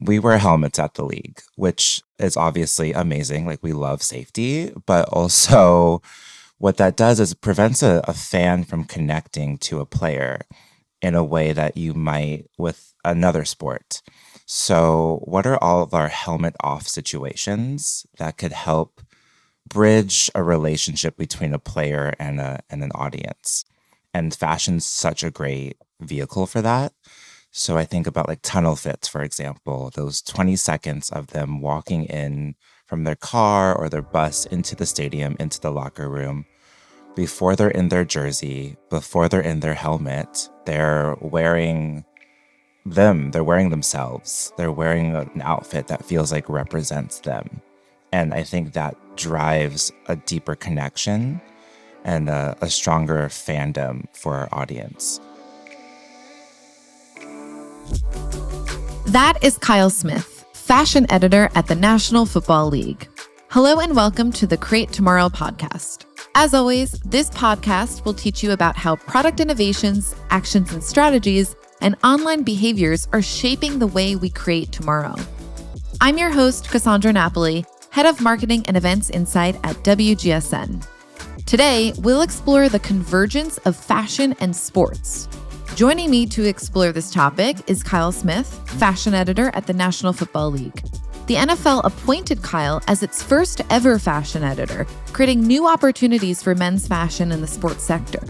we wear helmets at the league, which is obviously amazing. Like we love safety, but also what that does is it prevents a fan from connecting to a player in a way that you might with another sport. So, what are all of our helmet off situations that could help bridge a relationship between a player and an audience? And fashion's such a great vehicle for that. So I think about like tunnel fits, for example, those 20 seconds of them walking in from their car or their bus into the stadium, into the locker room. Before they're in their jersey, before they're in their helmet, they're wearing they're wearing themselves. They're wearing an outfit that feels like represents them. And I think that drives a deeper connection and a stronger fandom for our audience. That is Kyle Smith, fashion editor at the National Football League. Hello and welcome to the Create Tomorrow podcast. As always, this podcast will teach you about how product innovations, actions and strategies, and online behaviors are shaping the way we create tomorrow. I'm your host, Cassandra Napoli, head of marketing and events insight at WGSN. Today, we'll explore the convergence of fashion and sports. Joining me to explore this topic is Kyle Smith, fashion editor at the National Football League. The NFL appointed Kyle as its first ever fashion editor, creating new opportunities for men's fashion in the sports sector.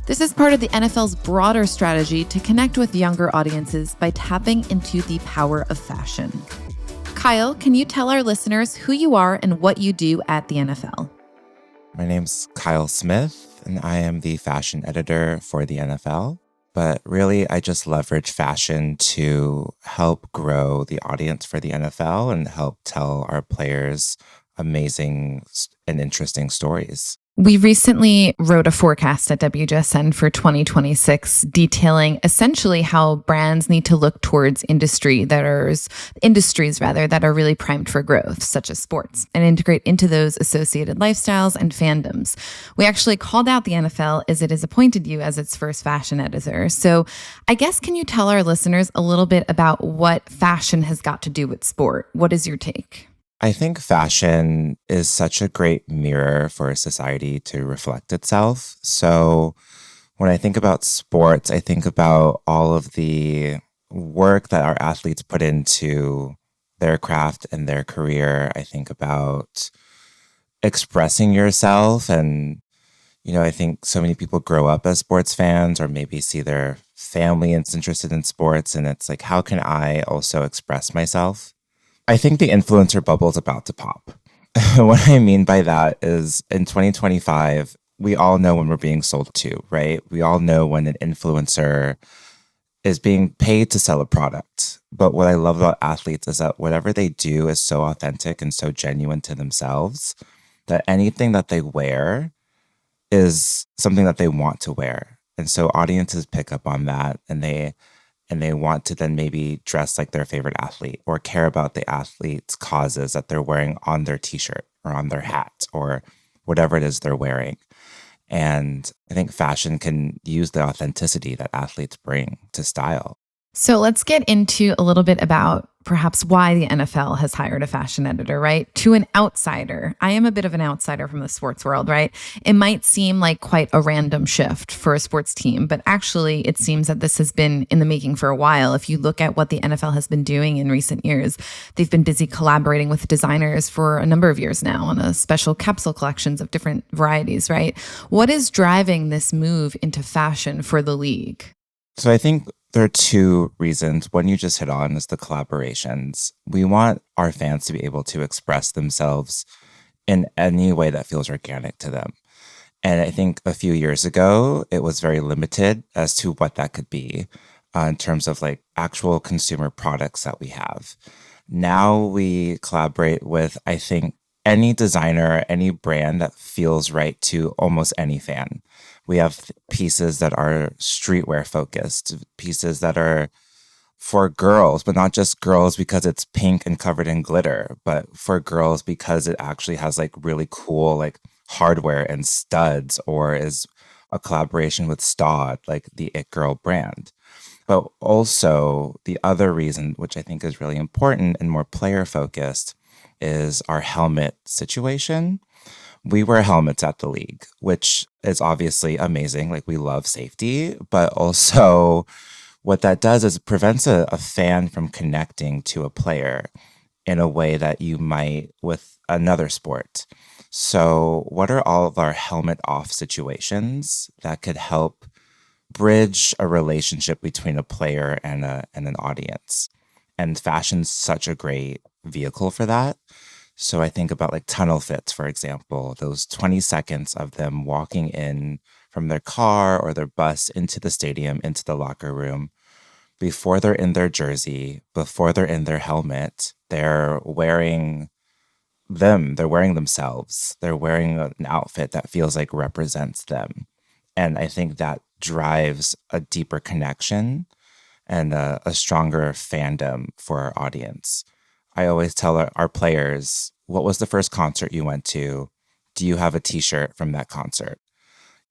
This is part of the NFL's broader strategy to connect with younger audiences by tapping into the power of fashion. Kyle, can you tell our listeners who you are and what you do at the NFL? My name's Kyle Smith, and I am the fashion editor for the NFL. But really, I just leverage fashion to help grow the audience for the NFL and help tell our players amazing and interesting stories. We recently wrote a forecast at WGSN for 2026 detailing essentially how brands need to look towards industries that are really primed for growth, such as sports, and integrate into those associated lifestyles and fandoms. We actually called out the NFL as it has appointed you as its first fashion editor. So I guess, can you tell our listeners a little bit about what fashion has got to do with sport? What is your take? I think fashion is such a great mirror for society to reflect itself. So when I think about sports, I think about all of the work that our athletes put into their craft and their career. I think about expressing yourself. And, I think so many people grow up as sports fans or maybe see their family is interested in sports. And it's like, how can I also express myself? I think the influencer bubble is about to pop. What I mean by that is in 2025, we all know when we're being sold to, right? We all know when an influencer is being paid to sell a product. But what I love about athletes is that whatever they do is so authentic and so genuine to themselves that anything that they wear is something that they want to wear. And so audiences pick up on that and they want to then maybe dress like their favorite athlete or care about the athlete's causes that they're wearing on their t-shirt or on their hat or whatever it is they're wearing. And I think fashion can use the authenticity that athletes bring to style. So let's get into a little bit about perhaps why the NFL has hired a fashion editor, right? To an outsider, I am a bit of an outsider from the sports world, right? It might seem like quite a random shift for a sports team, but actually it seems that this has been in the making for a while. If you look at what the NFL has been doing in recent years, they've been busy collaborating with designers for a number of years now on a special capsule collections of different varieties, right? What is driving this move into fashion for the league? So I think there are two reasons. One you just hit on is the collaborations. We want our fans to be able to express themselves in any way that feels organic to them. And I think a few years ago, it was very limited as to what that could be in terms of like actual consumer products that we have. Now we collaborate with, I think, any designer, any brand that feels right to almost any fan. We have pieces that are streetwear focused, pieces that are for girls, but not just girls because it's pink and covered in glitter, but for girls because it actually has like really cool like hardware and studs or is a collaboration with Staud, like the It Girl brand. But also, the other reason, which I think is really important and more player focused, is our helmet situation. We wear helmets at the league, which is obviously amazing. Like, we love safety, but also what that does is it prevents a fan from connecting to a player in a way that you might with another sport. So, what are all of our helmet off situations that could help bridge a relationship between a player and an audience? And fashion's such a great vehicle for that. So I think about like tunnel fits, for example, those 20 seconds of them walking in from their car or their bus into the stadium, into the locker room. Before they're in their jersey, before they're in their helmet, they're wearing they're wearing themselves. They're wearing an outfit that feels like represents them. And I think that drives a deeper connection and a stronger fandom for our audience. I always tell our players, what was the first concert you went to? Do you have a t-shirt from that concert?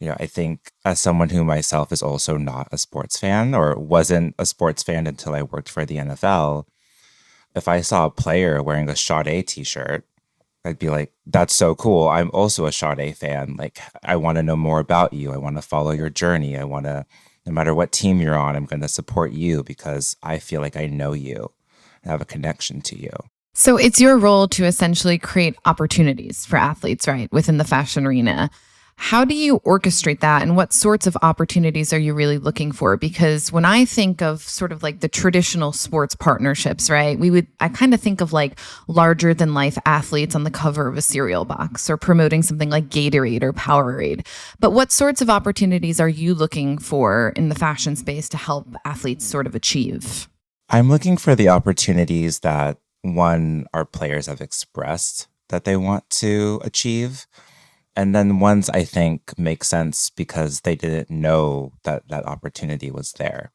I think as someone who myself is also not a sports fan or wasn't a sports fan until I worked for the NFL, if I saw a player wearing a Sade t-shirt, I'd be like, that's so cool. I'm also a Sade fan. Like, I want to know more about you. I want to follow your journey. I want to, no matter what team you're on, I'm going to support you because I feel like I know you and have a connection to you. So it's your role to essentially create opportunities for athletes, right, within the fashion arena. How do you orchestrate that, and what sorts of opportunities are you really looking for? Because when I think of sort of like the traditional sports partnerships, right, I kind of think of like larger than life athletes on the cover of a cereal box or promoting something like Gatorade or Powerade. But what sorts of opportunities are you looking for in the fashion space to help athletes sort of achieve? I'm looking for the opportunities that, one, our players have expressed that they want to achieve. And then ones I think make sense because they didn't know that that opportunity was there.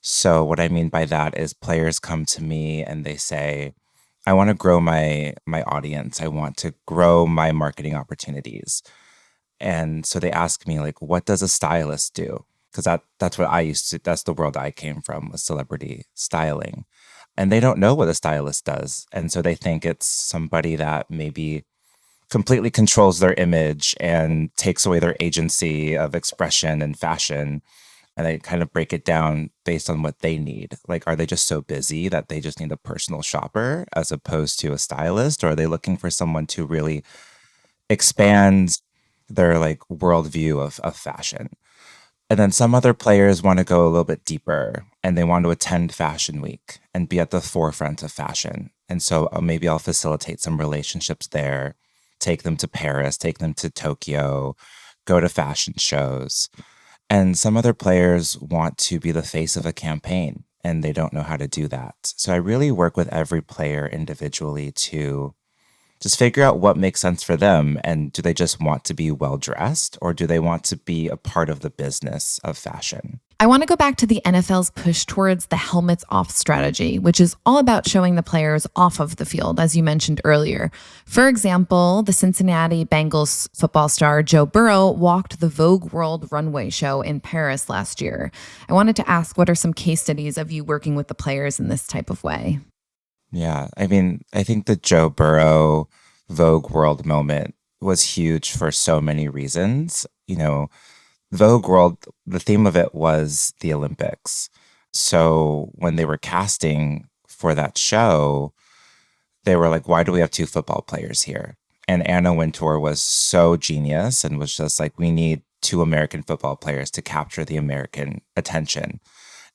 So what I mean by that is players come to me and they say, I want to grow my audience. I want to grow my marketing opportunities. And so they ask me like, what does a stylist do? Because that's what I used to, that's the world I came from, was celebrity styling. And they don't know what a stylist does. And so they think it's somebody that maybe completely controls their image and takes away their agency of expression and fashion. And they kind of break it down based on what they need. Like, are they just so busy that they just need a personal shopper as opposed to a stylist? Or are they looking for someone to really expand their like worldview of fashion? And then some other players want to go a little bit deeper and they want to attend Fashion Week and be at the forefront of fashion. And so maybe I'll facilitate some relationships there, take them to Paris, take them to Tokyo, go to fashion shows. And some other players want to be the face of a campaign and they don't know how to do that. So I really work with every player individually to just figure out what makes sense for them. And do they just want to be well dressed or do they want to be a part of the business of fashion? I want to go back to the NFL's push towards the helmets off strategy, which is all about showing the players off of the field, as you mentioned earlier. For example, the Cincinnati Bengals football star Joe Burrow walked the Vogue World runway show in Paris last year. I wanted to ask, what are some case studies of you working with the players in this type of way? Yeah, I mean, I think the Joe Burrow Vogue World moment was huge for so many reasons. Vogue World, the theme of it was the Olympics. So when they were casting for that show, they were like, why do we have two football players here? And Anna Wintour was so genius and was just like, we need two American football players to capture the American attention.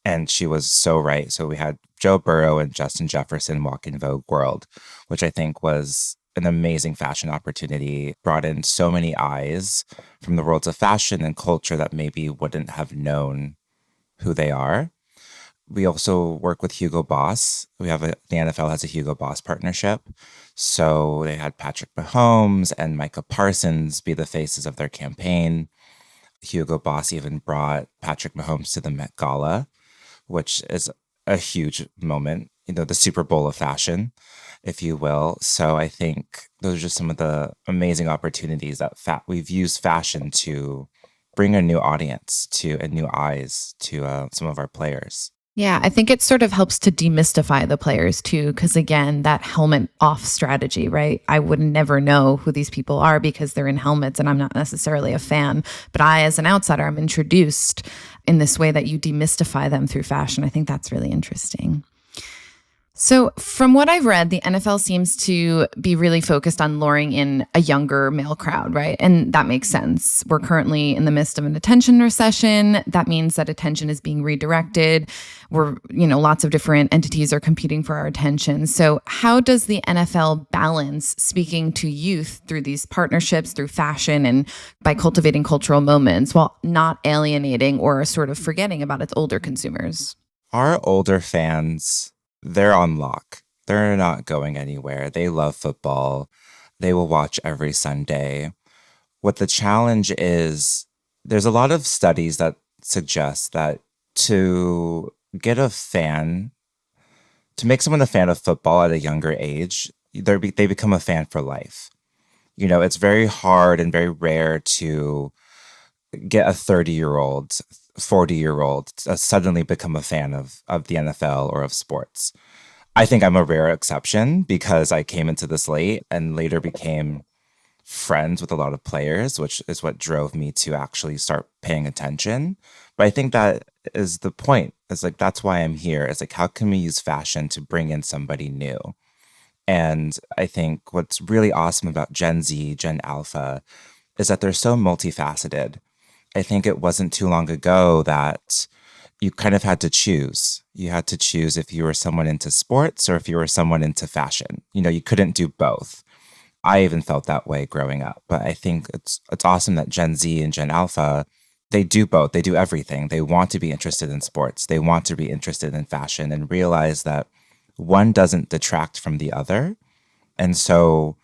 And she was so right. So we had Joe Burrow and Justin Jefferson walk in Vogue World, which I think was an amazing fashion opportunity, brought in so many eyes from the worlds of fashion and culture that maybe wouldn't have known who they are. We also work with Hugo Boss. The NFL has a Hugo Boss partnership. So they had Patrick Mahomes and Micah Parsons be the faces of their campaign. Hugo Boss even brought Patrick Mahomes to the Met Gala, which is a huge moment, the Super Bowl of fashion, if you will. So I think those are just some of the amazing opportunities that we've used fashion to bring a new audience to and new eyes to some of our players. Yeah, I think it sort of helps to demystify the players too, because again, that helmet off strategy, right? I would never know who these people are because they're in helmets and I'm not necessarily a fan. But I, as an outsider, I'm introduced in this way that you demystify them through fashion. I think that's really interesting. So, from what I've read, the NFL seems to be really focused on luring in a younger male crowd, right? And that makes sense. We're currently in the midst of an attention recession. That means that attention is being redirected. Lots of different entities are competing for our attention. So, how does the NFL balance speaking to youth through these partnerships, through fashion, and by cultivating cultural moments while not alienating or sort of forgetting about its older consumers? Our older fans, they're on lock. They're not going anywhere. They love football. They will watch every Sunday. What the challenge is, there's a lot of studies that suggest that to get a fan, to make someone a fan of football at a younger age, they become a fan for life. It's very hard and very rare to get a 30-year-old, 40-year-old suddenly become a fan of the NFL or of sports. I think I'm a rare exception because I came into this late and later became friends with a lot of players, which is what drove me to actually start paying attention. But I think that is the point. It's like, that's why I'm here. It's like, how can we use fashion to bring in somebody new? And I think what's really awesome about Gen Z, Gen Alpha, is that they're so multifaceted. I think it wasn't too long ago that you kind of had to choose. You had to choose if you were someone into sports or if you were someone into fashion. You couldn't do both. I even felt that way growing up. But I think it's awesome that Gen Z and Gen Alpha, they do both. They do everything. They want to be interested in sports. They want to be interested in fashion and realize that one doesn't detract from the other. And so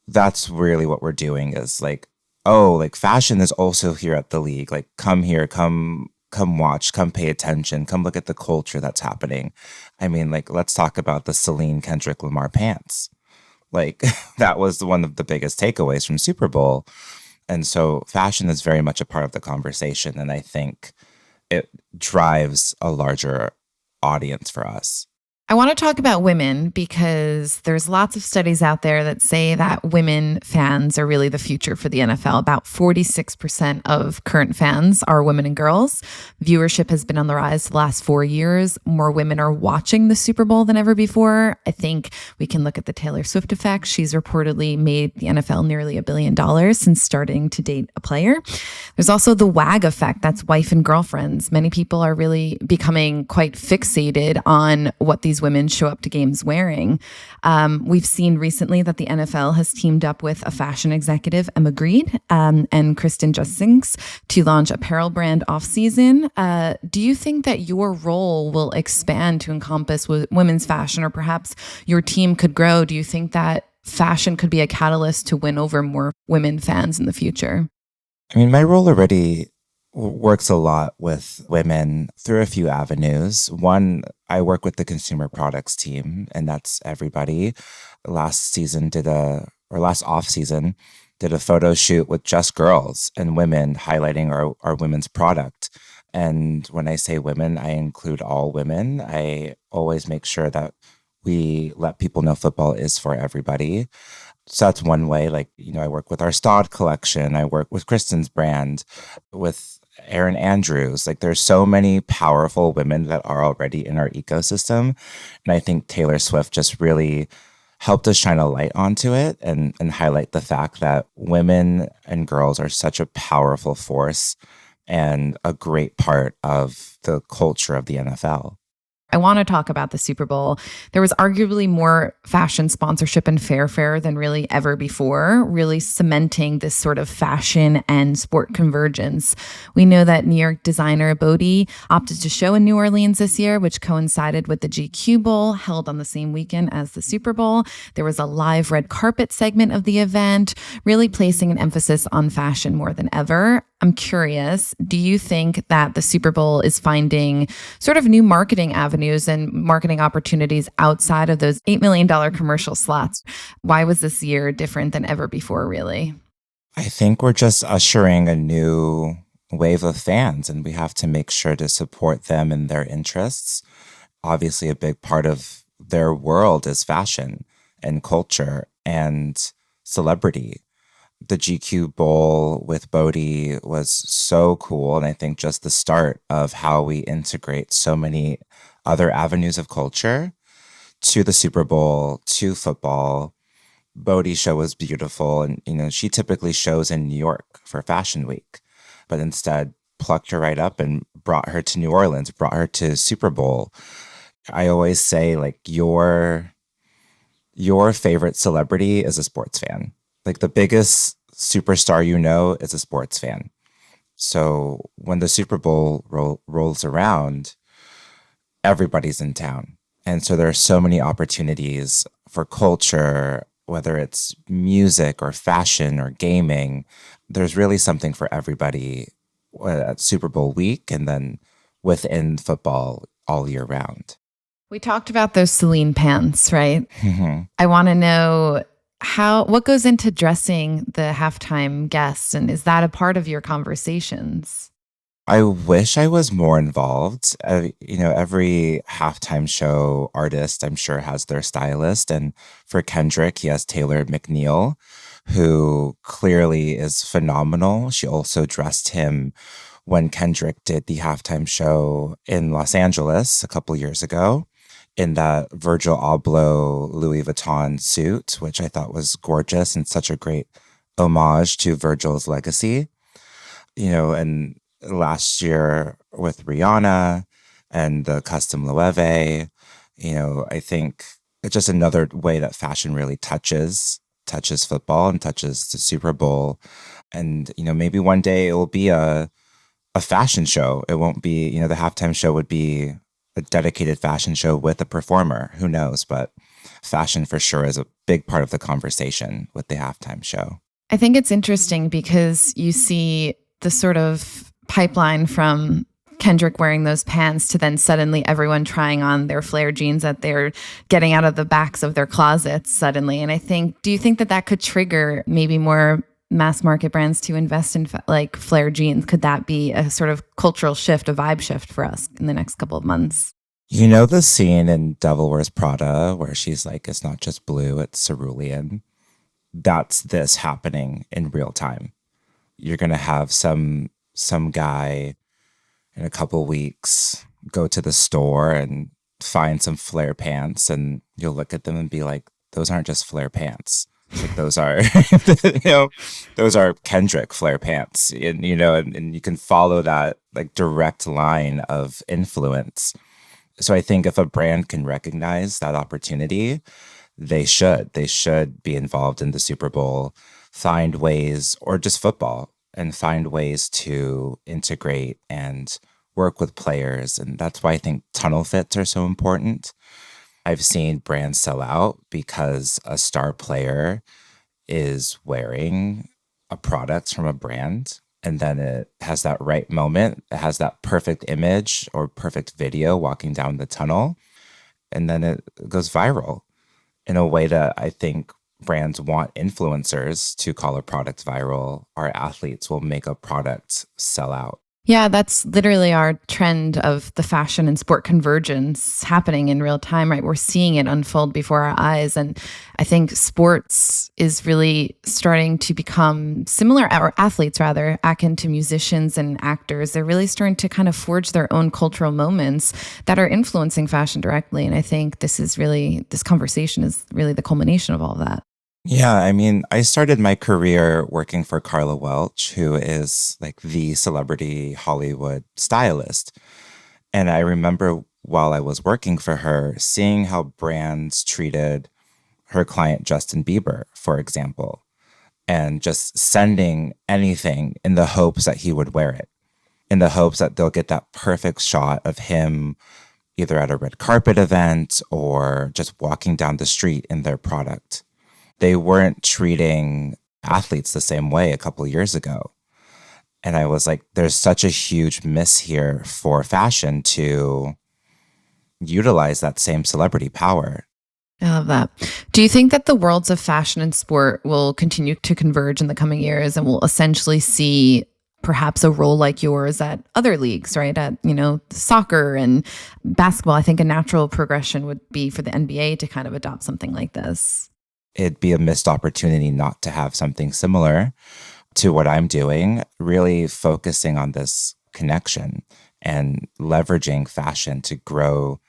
that's really what we're doing is like, oh, like fashion is also here at the league. Like, come here, come watch, come pay attention, come look at the culture that's happening. I mean, like, let's talk about the Celine Kendrick Lamar pants. Like, that was one of the biggest takeaways from Super Bowl. And so fashion is very much a part of the conversation. And I think it drives a larger audience for us. I want to talk about women because there's lots of studies out there that say that women fans are really the future for the NFL. About 46% of current fans are women and girls. Viewership has been on the rise the last 4 years. More women are watching the Super Bowl than ever before. I think we can look at the Taylor Swift effect. She's reportedly made the NFL nearly $1 billion since starting to date a player. There's also the WAG effect. That's wife and girlfriends. Many people are really becoming quite fixated on what these women show up to games wearing. We've seen recently that the NFL has teamed up with a fashion executive, Emma Grede, and Kristen Justinks to launch apparel brand Off-Season. Do you think that your role will expand to encompass women's fashion, or perhaps your team could grow? Do you think that fashion could be a catalyst to win over more women fans in the future? I mean, my role already works a lot with women through a few avenues. One, I work with the consumer products team, and that's everybody. Last off season, did a photo shoot with just girls and women highlighting our women's product. And when I say women, I include all women. I always make sure that we let people know football is for everybody. So that's one way. Like, I work with our Stod collection. I work with Kristen's brand, with Erin Andrews. Like, there's so many powerful women that are already in our ecosystem. And I think Taylor Swift just really helped us shine a light onto it and highlight the fact that women and girls are such a powerful force and a great part of the culture of the NFL. I want to talk about the Super Bowl. There was arguably more fashion sponsorship and fanfare than really ever before, really cementing this sort of fashion and sport convergence. We know that New York designer Bodhi opted to show in New Orleans this year, which coincided with the GQ Bowl held on the same weekend as the Super Bowl. There was a live red carpet segment of the event, really placing an emphasis on fashion more than ever. I'm curious, do you think that the Super Bowl is finding sort of new marketing avenues and marketing opportunities outside of those $8 million commercial slots? Why was this year different than ever before, really? I think we're just ushering a new wave of fans, and we have to make sure to support them and their interests. Obviously, a big part of their world is fashion and culture and celebrity. The GQ Bowl with Bodhi was so cool. And I think just the start of how we integrate so many other avenues of culture to the Super Bowl, to football. Bodhi's show was beautiful. And, she typically shows in New York for Fashion Week, but instead plucked her right up and brought her to New Orleans, brought her to Super Bowl. I always say, like, your favorite celebrity is a sports fan. Like, the biggest superstar is a sports fan. So when the Super Bowl rolls around, everybody's in town. And so there are so many opportunities for culture, whether it's music or fashion or gaming. There's really something for everybody at Super Bowl week and then within football all year round. We talked about those Celine pants, right? Mm-hmm. I want to know what goes into dressing the halftime guests, and is that a part of your conversations? I wish I was more involved. Every halftime show artist, I'm sure, has their stylist. And for Kendrick, he has Taylor McNeil, who clearly is phenomenal. She also dressed him when Kendrick did the halftime show in Los Angeles a couple years ago in that Virgil Abloh Louis Vuitton suit, which I thought was gorgeous and such a great homage to Virgil's legacy. And last year with Rihanna and the Custom Loewe, I think it's just another way that fashion really touches football and touches the Super Bowl. And, maybe one day it will be a fashion show. It won't be, the halftime show would be a dedicated fashion show with a performer. Who knows? But fashion for sure is a big part of the conversation with the halftime show. I think it's interesting because you see the sort of pipeline from Kendrick wearing those pants to then suddenly everyone trying on their flare jeans that they're getting out of the backs of their closets suddenly. And I think, do you think that could trigger maybe more mass market brands to invest in like flare jeans? Could that be a sort of cultural shift, a vibe shift for us in the next couple of months? The scene in Devil Wears Prada where she's like, it's not just blue, it's cerulean. That's this happening in real time. You're going to have some guy in a couple weeks go to the store and find some flare pants, and you'll look at them and be like, those aren't just flare pants. Like, those are, those are Kendrick flare pants, and you can follow that like direct line of influence. So I think if a brand can recognize that opportunity, they should be involved in the Super Bowl, find ways, or just football, and find ways to integrate and work with players. And that's why I think tunnel fits are so important. I've seen brands sell out because a star player is wearing a product from a brand, and then it has that right moment. It has that perfect image or perfect video walking down the tunnel, and then it goes viral in a way that I think brands want influencers to call a product viral. Our athletes will make a product sell out. Yeah, that's literally our trend of the fashion and sport convergence happening in real time, right? We're seeing it unfold before our eyes. And I think sports is really starting to become similar, or athletes rather, akin to musicians and actors. They're really starting to kind of forge their own cultural moments that are influencing fashion directly. And I think this conversation is really the culmination of all of that. Yeah, I mean, I started my career working for Carla Welch, who is like the celebrity Hollywood stylist. And I remember while I was working for her, seeing how brands treated her client, Justin Bieber, for example, and just sending anything in the hopes that he would wear it, in the hopes that they'll get that perfect shot of him either at a red carpet event or just walking down the street in their product. They weren't treating athletes the same way a couple of years ago. And I was like, there's such a huge miss here for fashion to utilize that same celebrity power. I love that. Do you think that the worlds of fashion and sport will continue to converge in the coming years and we'll essentially see perhaps a role like yours at other leagues, right? At, soccer and basketball. I think a natural progression would be for the NBA to kind of adopt something like this. It'd be a missed opportunity not to have something similar to what I'm doing, really focusing on this connection and leveraging fashion to grow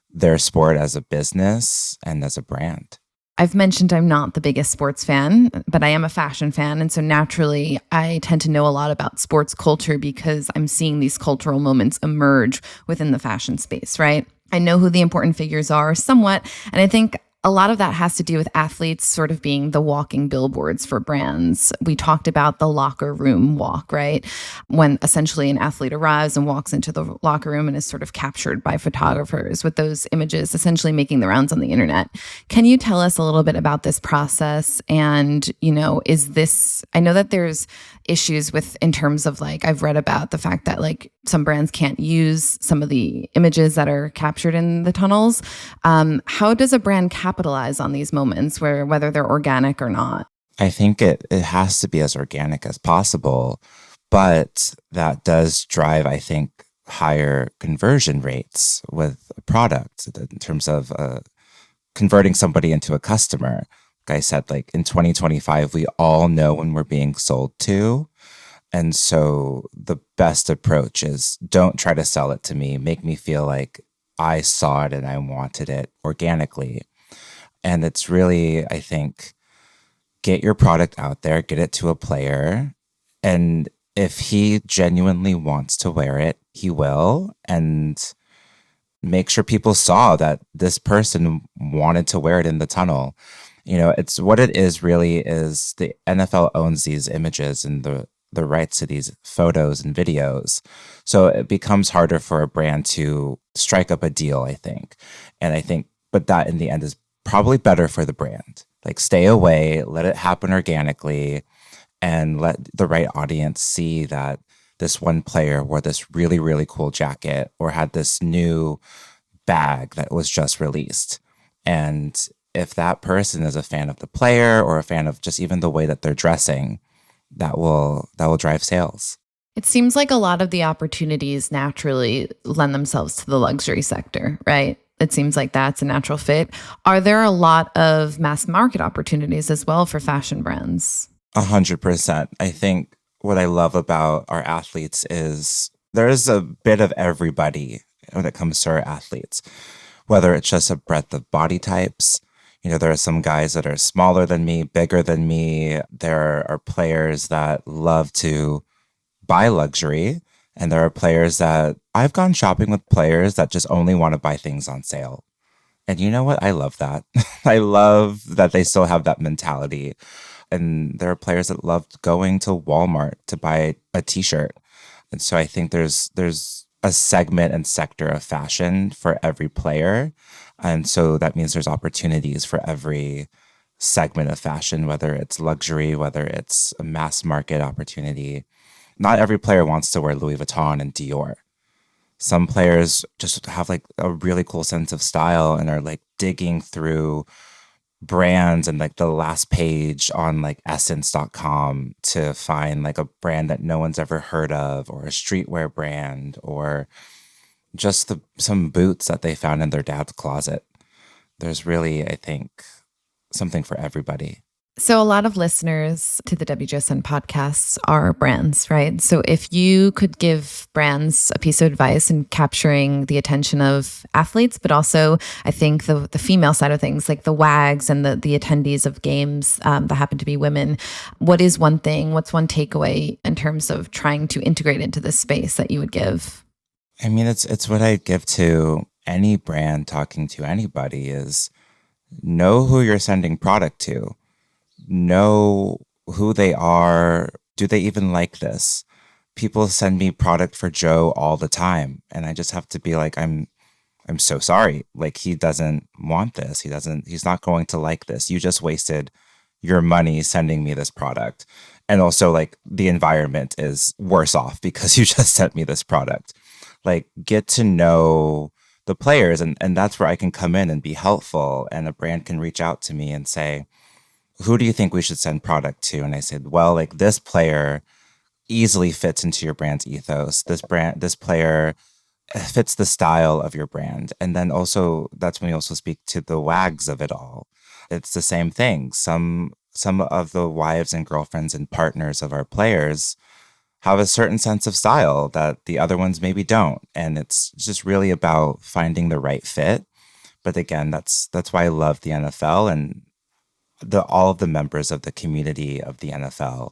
their sport as a business and as a brand. I've mentioned I'm not the biggest sports fan, but I am a fashion fan. And so naturally, I tend to know a lot about sports culture because I'm seeing these cultural moments emerge within the fashion space, right? I know who the important figures are somewhat. And I think a lot of that has to do with athletes sort of being the walking billboards for brands. We talked about the locker room walk, right? When essentially an athlete arrives and walks into the locker room and is sort of captured by photographers with those images essentially making the rounds on the internet. Can you tell us a little bit about this process? And, I know that there's issues with in terms of I've read about the fact that some brands can't use some of the images that are captured in the tunnels. How does a brand capitalize on these moments whether they're organic or not? I think it has to be as organic as possible, but that does drive, I think, higher conversion rates with a product in terms of converting somebody into a customer. Like I said, in 2025, we all know when we're being sold to. And so the best approach is don't try to sell it to me. Make me feel like I saw it and I wanted it organically. And it's really, I think, get your product out there, get it to a player. And if he genuinely wants to wear it, he will. And make sure people saw that this person wanted to wear it in the tunnel. It's what it is really is the NFL owns these images and the rights to these photos and videos. So it becomes harder for a brand to strike up a deal, I think. And I think, but that in the end is probably better for the brand. Stay away, let it happen organically, and let the right audience see that this one player wore this really, really cool jacket or had this new bag that was just released. And if that person is a fan of the player or a fan of just even the way that they're dressing, that will drive sales. It seems like a lot of the opportunities naturally lend themselves to the luxury sector, right? It seems like that's a natural fit. Are there a lot of mass market opportunities as well for fashion brands? 100%. I think what I love about our athletes is there's a bit of everybody when it comes to our athletes, whether it's just a breadth of body types. There are some guys that are smaller than me, bigger than me. There are players that love to buy luxury. And there are players that I've gone shopping with players that just only want to buy things on sale. And you know what? I love that. I love that they still have that mentality. And there are players that love going to Walmart to buy a t-shirt. And so I think there's a segment and sector of fashion for every player. And so that means there's opportunities for every segment of fashion, whether it's luxury, whether it's a mass market opportunity. Not every player wants to wear Louis Vuitton and Dior. Some players just have a really cool sense of style and are digging through brands and the last page on essence.com to find a brand that no one's ever heard of, or a streetwear brand, or just some boots that they found in their dad's closet. There's really, I think, something for everybody. So a lot of listeners to the WGSN podcasts are brands, right? So if you could give brands a piece of advice in capturing the attention of athletes, but also I think the female side of things, like the WAGs and the attendees of games that happen to be women, what's one takeaway in terms of trying to integrate into this space that you would give? I mean, it's what I give to any brand talking to anybody is know who you're sending product to. Know who they are. Do they even like this? People send me product for Joe all the time, and I just have to be I'm so sorry. He doesn't want this. He's not going to like this. You just wasted your money sending me this product. And also the environment is worse off because you just sent me this product. Get to know the players, and that's where I can come in and be helpful, and a brand can reach out to me and say, who do you think we should send product to? And I said, well, this player easily fits into your brand's ethos. This player fits the style of your brand. And then also that's when we also speak to the wags of it all. It's the same thing. Some of the wives and girlfriends and partners of our players have a certain sense of style that the other ones maybe don't. And it's just really about finding the right fit. But again, that's why I love the NFL and all of the members of the community of the NFL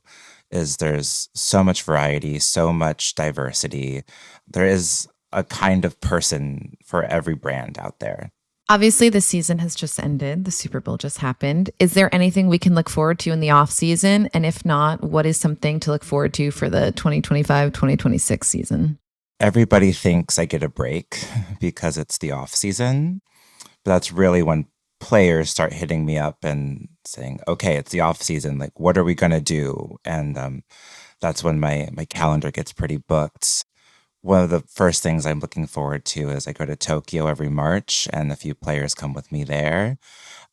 is there's so much variety, so much diversity. There is a kind of person for every brand out there. Obviously, the season has just ended. The Super Bowl just happened. Is there anything we can look forward to in the off season? And if not, what is something to look forward to for the 2025-2026 season? Everybody thinks I get a break because it's the off season, but that's really when players start hitting me up and saying, okay, it's the off season. Like, what are we going to do? And that's when my calendar gets pretty booked. One of the first things I'm looking forward to is I go to Tokyo every March and a few players come with me there.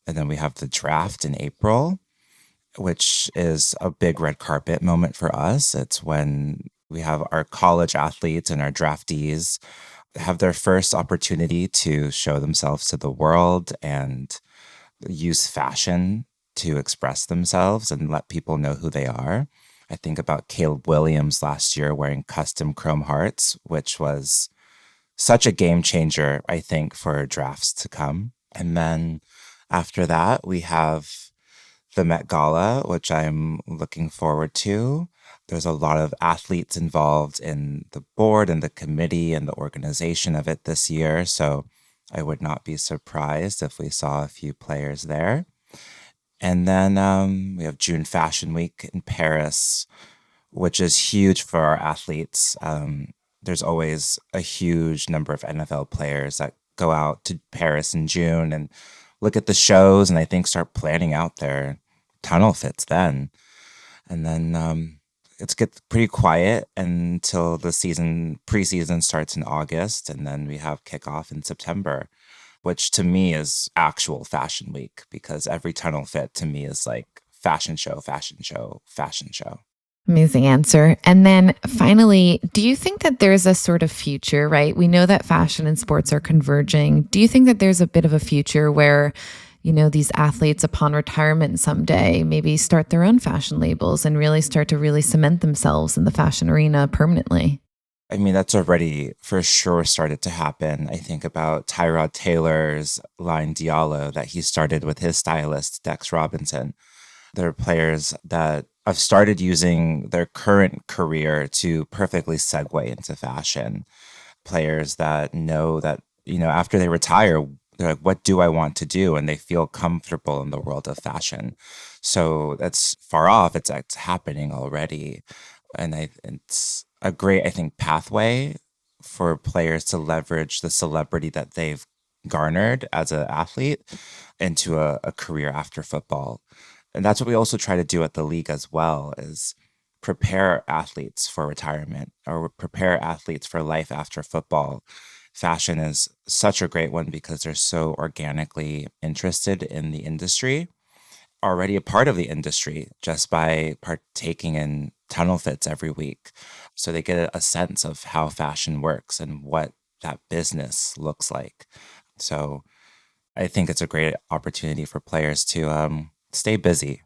And then we have the draft in April, which is a big red carpet moment for us. It's when we have our college athletes and our draftees have their first opportunity to show themselves to the world and use fashion to express themselves and let people know who they are. I think about Caleb Williams last year wearing custom chrome hearts, which was such a game changer, I think, for drafts to come. And then after that, we have the Met Gala, which I'm looking forward to. There's a lot of athletes involved in the board and the committee and the organization of it this year. So I would not be surprised if we saw a few players there. And then we have June Fashion Week in Paris, which is huge for our athletes. There's always a huge number of NFL players that go out to Paris in June and look at the shows and I think start planning out their tunnel fits then. And then it gets pretty quiet until the preseason starts in August. And then we have kickoff in September, which to me is actual fashion week because every tunnel fit to me is like fashion show, fashion show, fashion show. Amazing answer. And then finally, do you think that there's a sort of future, right? We know that fashion and sports are converging. Do you think that there's a bit of a future where, these athletes upon retirement someday maybe start their own fashion labels and really start to cement themselves in the fashion arena permanently? I mean, that's already for sure started to happen. I think about Tyrod Taylor's line Diallo that he started with his stylist, Dex Robinson. There are players that have started using their current career to perfectly segue into fashion. Players that know that, after they retire, they're like, what do I want to do? And they feel comfortable in the world of fashion. So that's far off. It's happening already. And it's a great, I think, pathway for players to leverage the celebrity that they've garnered as an athlete into a career after football. And that's what we also try to do at the league as well, is prepare athletes for retirement or prepare athletes for life after football. Fashion is such a great one because they're so organically interested in the industry, already a part of the industry just by partaking in tunnel fits every week. So they get a sense of how fashion works and what that business looks like. So I think it's a great opportunity for players to stay busy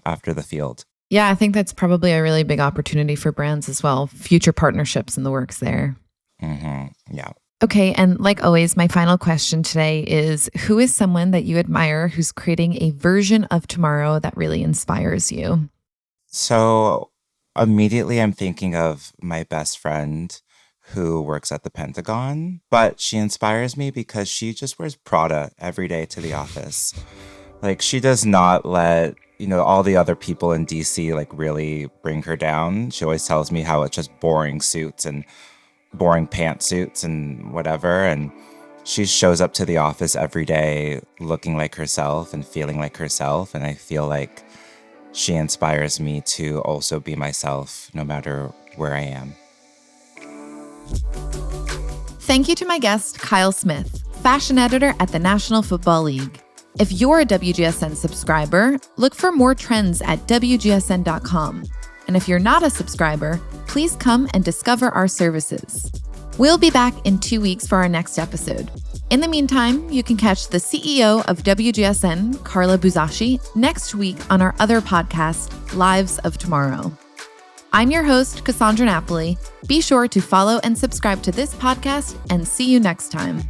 after the field. Yeah, I think that's probably a really big opportunity for brands as well. Future partnerships in the works there. Mm-hmm. Yeah. Okay, and like always, my final question today is, who is someone that you admire who's creating a version of tomorrow that really inspires you? So immediately I'm thinking of my best friend who works at the Pentagon, but she inspires me because she just wears Prada every day to the office. Like, she does not let, all the other people in DC really bring her down. She always tells me how it's just boring suits and boring pantsuits and whatever. And she shows up to the office every day looking like herself and feeling like herself. And I feel like she inspires me to also be myself no matter where I am. Thank you to my guest, Kyle Smith, fashion editor at the National Football League. If you're a WGSN subscriber, look for more trends at WGSN.com. And if you're not a subscriber, please come and discover our services. We'll be back in 2 weeks for our next episode. In the meantime, you can catch the CEO of WGSN, Carla Buzashi, next week on our other podcast, Lives of Tomorrow. I'm your host, Cassandra Napoli. Be sure to follow and subscribe to this podcast, and see you next time.